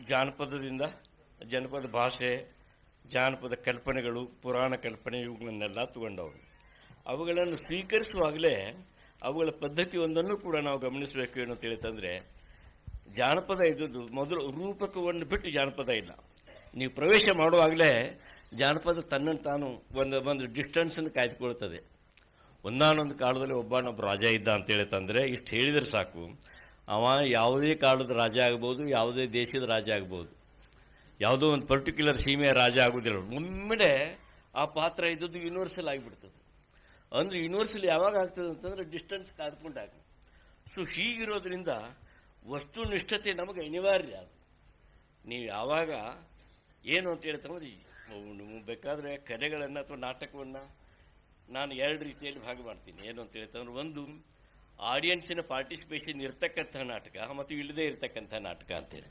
ಜಾನಪದದಿಂದ ಜನಪದ ಭಾಷೆ, ಜಾನಪದ ಕಲ್ಪನೆಗಳು, ಪುರಾಣ ಕಲ್ಪನೆ ಇವುಗಳನ್ನೆಲ್ಲ ತಗೊಂಡವರು. ಅವುಗಳನ್ನು ಸ್ವೀಕರಿಸುವಾಗಲೇ ಅವುಗಳ ಪದ್ಧತಿಯೊಂದನ್ನು ಕೂಡ ನಾವು ಗಮನಿಸಬೇಕು ಏನು ಅಂತ ಹೇಳಿತಂದರೆ, ಜಾನಪದ ಇದ್ದದ್ದು ಮೊದಲು ರೂಪಕವನ್ನು ಬಿಟ್ಟು ಜಾನಪದ ಇಲ್ಲ. ನೀವು ಪ್ರವೇಶ ಮಾಡುವಾಗಲೇ ಜಾನಪದ ತನ್ನನ್ನು ತಾನು ಒಂದು ಡಿಸ್ಟೆನ್ಸನ್ನು ಕಾಯ್ದುಕೊಳ್ತದೆ. ಒಂದಾನೊಂದು ಕಾಲದಲ್ಲಿ ಒಬ್ಬನೊಬ್ಬ ರಾಜ ಇದ್ದ ಅಂತ ಹೇಳಿತಂದರೆ ಇಷ್ಟು ಹೇಳಿದರೆ ಸಾಕು, ಅವ ಯಾವುದೇ ಕಾಲದ ರಾಜ ಆಗ್ಬೋದು, ಯಾವುದೇ ದೇಶದ ರಾಜ ಆಗ್ಬೋದು, ಯಾವುದೋ ಒಂದು ಪರ್ಟಿಕ್ಯುಲರ್ ಸೀಮೆಯ ರಾಜ ಆಗೋದಿಲ್ಲ. ಒಮ್ಮೆಲೆ ಆ ಪಾತ್ರ ಇದ್ದದ್ದು ಯೂನಿವರ್ಸಲ್ ಆಗಿಬಿಡ್ತದೆ. ಅಂದರೆ ಯೂನಿವರ್ಸಲ್ ಯಾವಾಗ ಆಗ್ತದೆ ಅಂತಂದರೆ ಡಿಸ್ಟೆನ್ಸ್ ಕಾದ್ಕೊಂಡಾಗ. ಸೊ ಹೀಗಿರೋದ್ರಿಂದ ವಸ್ತುನಿಷ್ಠತೆ ನಮಗೆ ಅನಿವಾರ್ಯ. ಅದು ನೀವು ಯಾವಾಗ ಏನು ಅಂತ ಹೇಳ್ತಂದ್ರೆ, ಬೇಕಾದರೆ ಕಲೆಗಳನ್ನು ಅಥವಾ ನಾಟಕವನ್ನು ನಾನು ಎರಡು ರೀತಿಯಲ್ಲಿ ಭಾಗ ಮಾಡ್ತೀನಿ. ಏನು ಅಂತ ಹೇಳ್ತಂದ್ರೆ, ಒಂದು ಆಡಿಯನ್ಸಿನ ಪಾರ್ಟಿಸಿಪೇಷನ್ ಇರ್ತಕ್ಕಂಥ ನಾಟಕ ಮತ್ತು ಇಲ್ಲದೇ ಇರತಕ್ಕಂಥ ನಾಟಕ ಅಂತೇಳಿ.